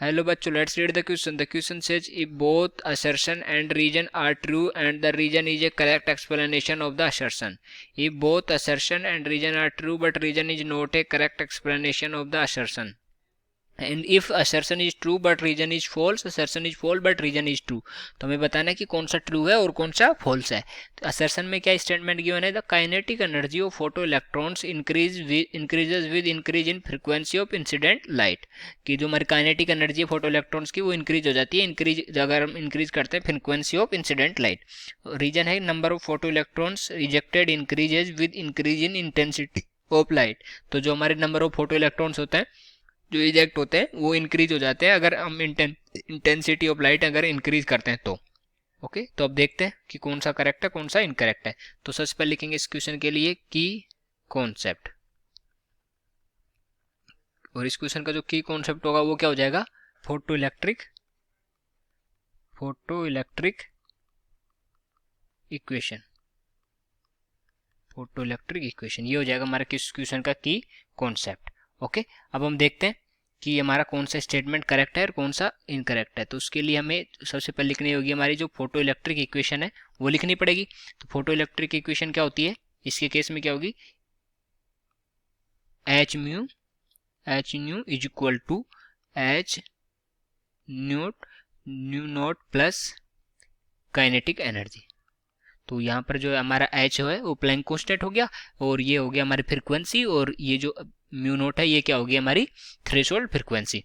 Hello बच्चों, let's read the question. The question says if both assertion and reason are true and the reason is a correct explanation of the assertion. If both assertion and reason are true but reason is not a correct explanation of the assertion. And if assertion is true but reason is false, assertion is false but reason is true. तो हमें बताना है कि कौन सा true है और कौन सा फॉल्स है. तो असर्शन में क्या स्टेटमेंट गिवन है, the kinetic energy of photo electrons increases with increase in frequency of incident light. कि जो हमारी काइनेटिक एनर्जी है फोटो इलेक्ट्रॉन्स की वो इंक्रीज हो जाती है इंक्रीज अगर हम इंक्रीज करते हैं frequency of incident light. Reason है number of photo electrons rejected increases with increase in intensity of light. तो जो हमारे नंबर ऑफ फोटो इलेक्ट्रॉन्स होते हैं जो इजेक्ट होते हैं वो इंक्रीज हो जाते हैं अगर हम इंटेंसिटी ऑफ लाइट अगर इंक्रीज करते हैं तो. ओके, तो अब देखते हैं कि कौन सा करेक्ट है कौन सा इनकरेक्ट है. तो सबसे पहले लिखेंगे इस क्वेश्चन के लिए की कॉन्सेप्ट, और इस क्वेश्चन का जो की कॉन्सेप्ट होगा वो क्या हो जाएगा, photo electric equation. Photo electric equation ये हो जाएगा हमारा किस क्वेश्चन का की कॉन्सेप्ट. ओके, अब हम देखते हैं कि हमारा कौन सा स्टेटमेंट करेक्ट है और कौन सा इनकरेक्ट है. तो उसके लिए हमें सबसे पहले लिखनी होगी हमारी जो फोटो इलेक्ट्रिक इक्वेशन है वो लिखनी पड़ेगी. तो फोटो इलेक्ट्रिक इक्वेशन क्या होती है, इसके केस में क्या होगी, H nu is equal to H nu naught plus kinetic energy. तो यहाँ पर जो हमारा एच है वो प्लैंक कांस्टेंट हो गया और ये हो गया हमारी फ्रीक्वेंसी, और ये जो म्यू नोट है ये क्या होगी हमारी थ्रेशोल्ड फ्रीक्वेंसी.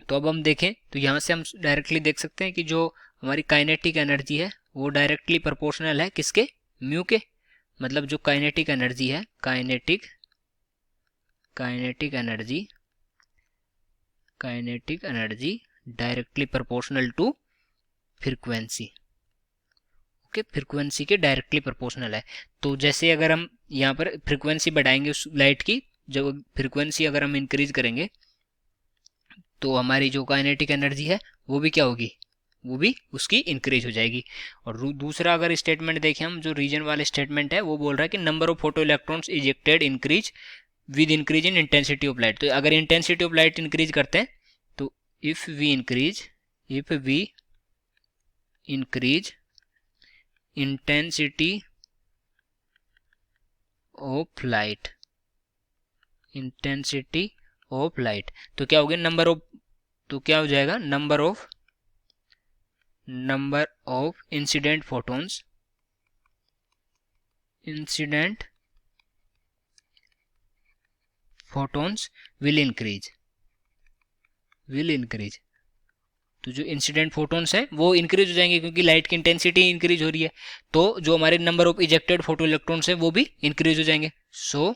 तो अब हम देखें तो यहाँ से हम डायरेक्टली देख सकते हैं कि जो हमारी काइनेटिक एनर्जी है वो डायरेक्टली प्रोपोर्शनल है किसके, म्यू के. मतलब जो काइनेटिक एनर्जी है kinetic energy directly proportional to frequency. Okay, frequency के डायरेक्टली प्रोपोर्शनल है. तो जैसे अगर हम यहाँ पर फ्रीक्वेंसी बढ़ाएंगे उस लाइट की, जब फ्रीक्वेंसी अगर हम इंक्रीज करेंगे तो हमारी जो काइनेटिक एनर्जी है वो भी क्या होगी, वो भी उसकी इंक्रीज हो जाएगी. और दूसरा अगर स्टेटमेंट देखें हम, जो रीजन वाला स्टेटमेंट है वो बोल रहा है कि number of photo electrons ejected increase with increase in intensity of light. तो अगर इंटेंसिटी ऑफ लाइट इंक्रीज करते हैं तो if we increase intensity of light तो क्या हो गया नंबर ऑफ, तो क्या हो जाएगा number of incident photons will increase. तो जो इंसिडेंट फोटोन्स हैं वो इंक्रीज हो जाएंगे क्योंकि लाइट की इंटेंसिटी इंक्रीज हो रही है. तो जो हमारे number of ejected photo electrons हैं वो भी इंक्रीज हो जाएंगे. So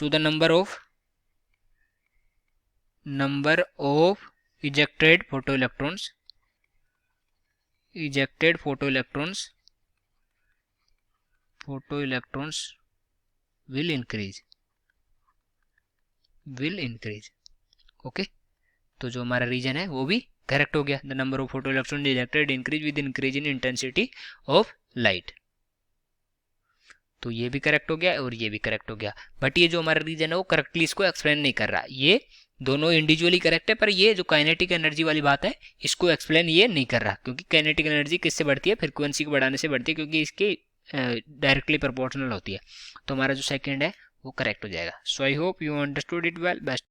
the number of ejected photo electrons will increase. Okay, तो जो हमारा रीजन है वो भी करेक्ट हो गया. The number of photo electron ejected increase with increase in intensity of light. तो ये भी करेक्ट हो गया और ये भी करेक्ट हो गया. बट ये जो हमारा रीजन है वो करेक्टली इसको एक्सप्लेन नहीं कर रहा. ये दोनों इंडिविजुअली करेक्ट है पर ये जो काइनेटिक एनर्जी वाली बात है इसको एक्सप्लेन ये नहीं कर रहा, क्योंकि काइनेटिक एनर्जी किससे बढ़ती है, फ्रीक्वेंसी को बढ़ाने से बढ़ती है, क्योंकि इसकी डायरेक्टली प्रोपोर्शनल होती है. तो हमारा जो सेकंड है वो करेक्ट हो जाएगा. So I hope you understood it well. Best.